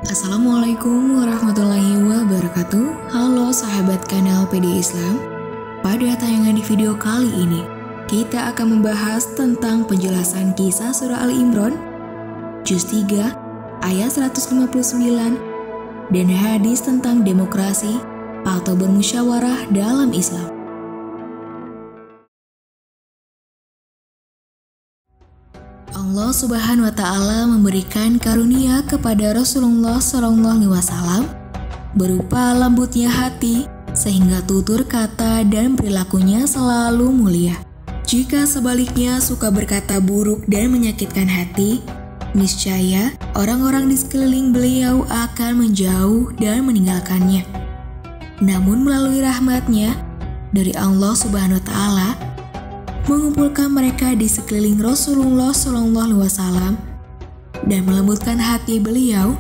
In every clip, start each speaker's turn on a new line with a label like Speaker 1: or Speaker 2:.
Speaker 1: Assalamualaikum warahmatullahi wabarakatuh. Halo sahabat kanal PD Islam. Pada tayangan di video kali ini, kita akan membahas tentang penjelasan kisah surah Ali Imran, juz 3, ayat 159, dan hadis tentang demokrasi atau bermusyawarah dalam Islam. Allah Subhanahu wa Ta'ala memberikan karunia kepada Rasulullah SAW berupa lembutnya hati, sehingga tutur kata dan perilakunya selalu mulia. Jika sebaliknya suka berkata buruk dan menyakitkan hati, niscaya orang-orang di sekeliling beliau akan menjauh dan meninggalkannya. Namun melalui rahmatnya dari Allah Subhanahu wa Ta'ala, mengumpulkan mereka di sekeliling Rasulullah SAW dan melembutkan hati beliau,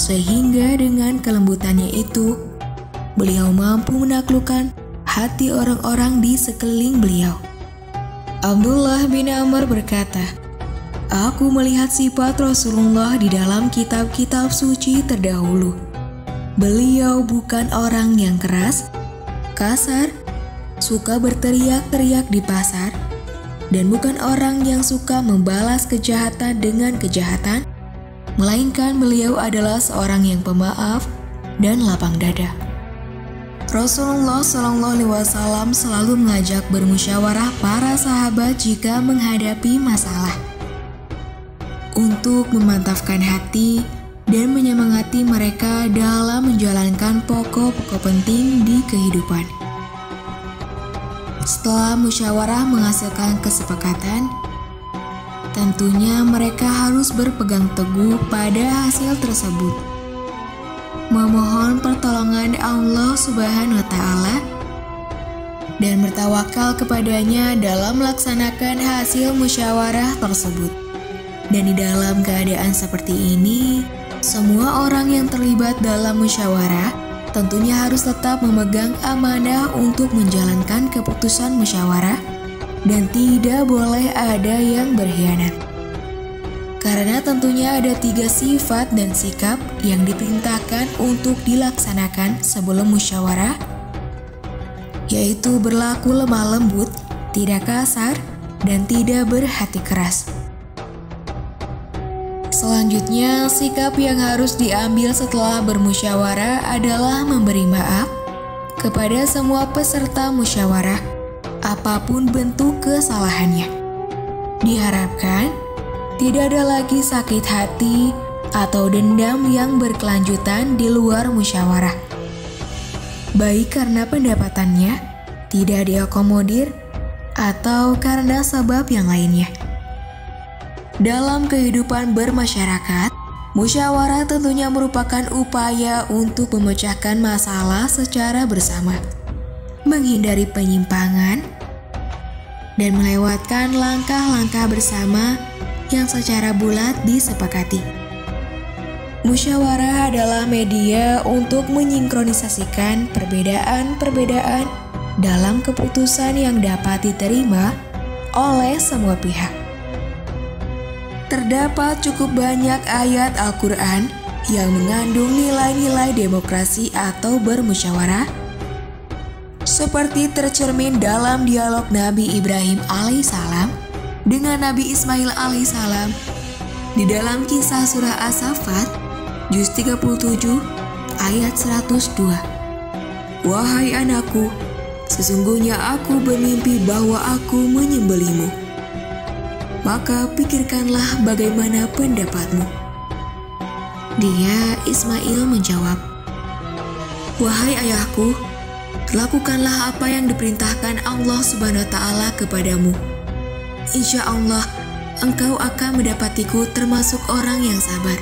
Speaker 1: sehingga dengan kelembutannya itu beliau mampu menaklukkan hati orang-orang di sekeliling beliau. Abdullah bin Amr berkata, "Aku melihat sifat Rasulullah di dalam kitab-kitab suci terdahulu. Beliau bukan orang yang keras, kasar, suka berteriak-teriak di pasar, dan bukan orang yang suka membalas kejahatan dengan kejahatan, melainkan beliau adalah seorang yang pemaaf dan lapang dada." Rasulullah SAW selalu mengajak bermusyawarah para sahabat jika menghadapi masalah, untuk memantapkan hati dan menyemangati mereka dalam menjalankan pokok-pokok penting di kehidupan. Setelah musyawarah menghasilkan kesepakatan, tentunya mereka harus berpegang teguh pada hasil tersebut, memohon pertolongan Allah Subhanahu wa Ta'ala, dan bertawakal kepadanya dalam melaksanakan hasil musyawarah tersebut. Dan di dalam keadaan seperti ini, semua orang yang terlibat dalam musyawarah tentunya harus tetap memegang amanah untuk menjalankan keputusan musyawarah dan tidak boleh ada yang berkhianat. Karena tentunya ada 3 sifat dan sikap yang diperintahkan untuk dilaksanakan sebelum musyawarah, yaitu berlaku lemah lembut, tidak kasar, dan tidak berhati keras. Selanjutnya, sikap yang harus diambil setelah bermusyawarah adalah memberi maaf kepada semua peserta musyawarah, apapun bentuk kesalahannya. Diharapkan tidak ada lagi sakit hati atau dendam yang berkelanjutan di luar musyawarah, baik karena pendapatannya tidak diakomodir atau karena sebab yang lainnya. Dalam kehidupan bermasyarakat, musyawarah tentunya merupakan upaya untuk memecahkan masalah secara bersama, menghindari penyimpangan, dan melewatkan langkah-langkah bersama yang secara bulat disepakati. Musyawarah adalah media untuk menyinkronisasikan perbedaan-perbedaan dalam keputusan yang dapat diterima oleh semua pihak. Terdapat cukup banyak ayat Al-Quran yang mengandung nilai-nilai demokrasi atau bermusyawarah, seperti tercermin dalam dialog Nabi Ibrahim alaihissalam dengan Nabi Ismail alaihissalam di dalam kisah surah As-Saffat, juz 37, ayat 102. "Wahai anakku, sesungguhnya aku bermimpi bahwa aku menyembelihmu. Maka pikirkanlah bagaimana pendapatmu." Dia, Ismail, menjawab, "Wahai ayahku, lakukanlah apa yang diperintahkan Allah Subhanahu wa Ta'ala kepadamu. Insya Allah, engkau akan mendapatiku termasuk orang yang sabar."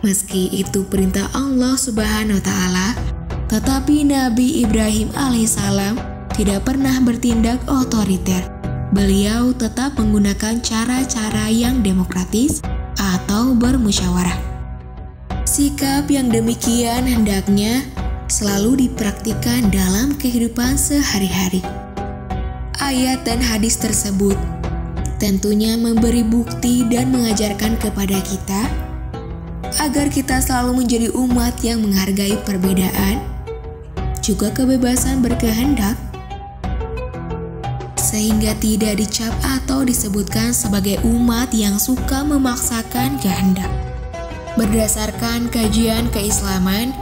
Speaker 1: Meski itu perintah Allah Subhanahu wa Ta'ala, tetapi Nabi Ibrahim alaihissalam tidak pernah bertindak otoriter. Beliau tetap menggunakan cara-cara yang demokratis atau bermusyawarah. Sikap yang demikian hendaknya selalu dipraktikkan dalam kehidupan sehari-hari. Ayat dan hadis tersebut tentunya memberi bukti dan mengajarkan kepada kita agar kita selalu menjadi umat yang menghargai perbedaan, juga kebebasan berkehendak, sehingga tidak dicap atau disebutkan sebagai umat yang suka memaksakan kehendak. Berdasarkan kajian keislaman,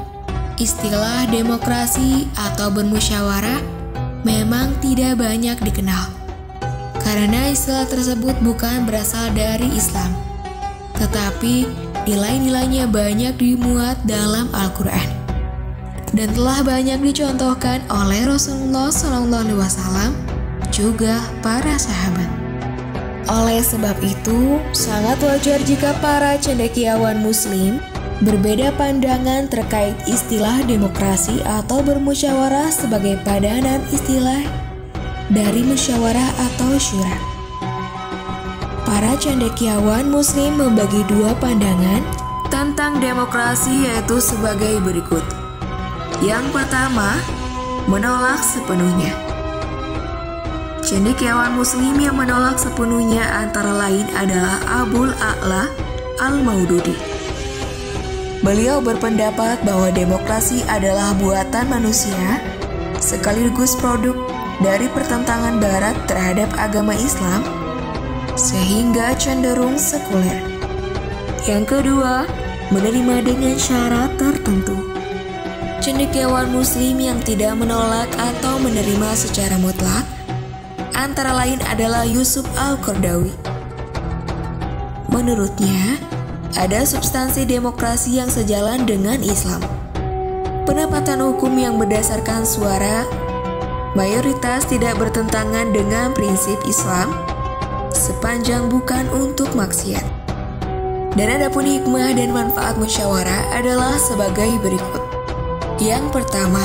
Speaker 1: istilah demokrasi atau bermusyawarah memang tidak banyak dikenal, karena istilah tersebut bukan berasal dari Islam, tetapi nilai-nilainya banyak dimuat dalam Al-Quran dan telah banyak dicontohkan oleh Rasulullah SAW juga para sahabat. Oleh sebab itu, sangat wajar jika para cendekiawan Muslim berbeda pandangan terkait istilah demokrasi atau bermusyawarah sebagai padanan istilah dari musyawarah atau syura. Para cendekiawan Muslim membagi dua pandangan tentang demokrasi, yaitu sebagai berikut. Yang pertama, menolak sepenuhnya. Cendekiawan Muslim yang menolak sepenuhnya antara lain adalah Abul A'la Al-Maududi. Beliau berpendapat bahwa demokrasi adalah buatan manusia sekaligus produk dari pertentangan Barat terhadap agama Islam, sehingga cenderung sekuler. Yang kedua, menerima dengan syarat tertentu. Cendekiawan Muslim yang tidak menolak atau menerima secara mutlak antara lain adalah Yusuf Al-Qaradawi. Menurutnya, ada substansi demokrasi yang sejalan dengan Islam. Penempatan hukum yang berdasarkan suara mayoritas tidak bertentangan dengan prinsip Islam sepanjang bukan untuk maksiat. Dan adapun hikmah dan manfaat musyawarah adalah sebagai berikut. Yang pertama,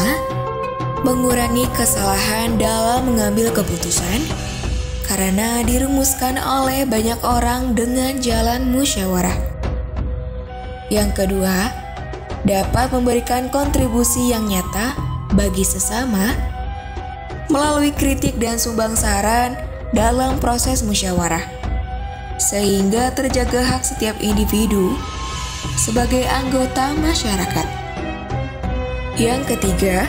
Speaker 1: mengurangi kesalahan dalam mengambil keputusan karena dirumuskan oleh banyak orang dengan jalan musyawarah. Yang kedua, dapat memberikan kontribusi yang nyata bagi sesama melalui kritik dan sumbang saran dalam proses musyawarah, sehingga terjaga hak setiap individu sebagai anggota masyarakat. Yang ketiga,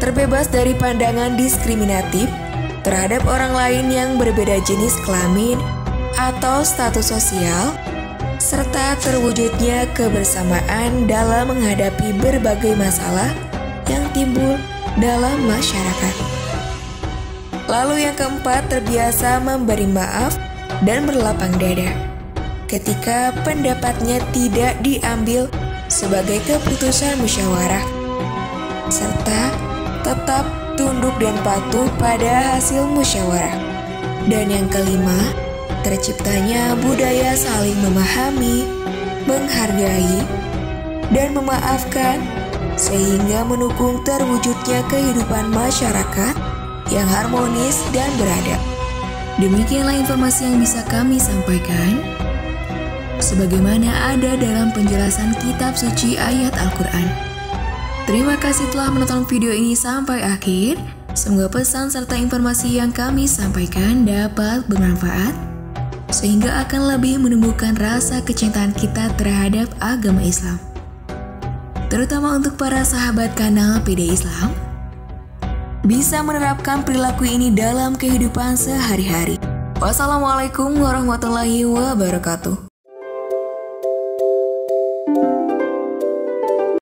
Speaker 1: terbebas dari pandangan diskriminatif terhadap orang lain yang berbeda jenis kelamin atau status sosial, serta terwujudnya kebersamaan dalam menghadapi berbagai masalah yang timbul dalam masyarakat. Lalu yang keempat, terbiasa memberi maaf dan berlapang dada ketika pendapatnya tidak diambil sebagai keputusan musyawarah, serta tetap tunduk dan patuh pada hasil musyawarah. Dan yang kelima, terciptanya budaya saling memahami, menghargai, dan memaafkan, sehingga mendukung terwujudnya kehidupan masyarakat yang harmonis dan beradab. Demikianlah informasi yang bisa kami sampaikan, sebagaimana ada dalam penjelasan kitab suci ayat Al-Quran. Terima kasih telah menonton video ini sampai akhir. Semoga pesan serta informasi yang kami sampaikan dapat bermanfaat, sehingga akan lebih menumbuhkan rasa kecintaan kita terhadap agama Islam, terutama untuk para sahabat kanal PD Islam, bisa menerapkan perilaku ini dalam kehidupan sehari-hari. Wassalamualaikum warahmatullahi wabarakatuh.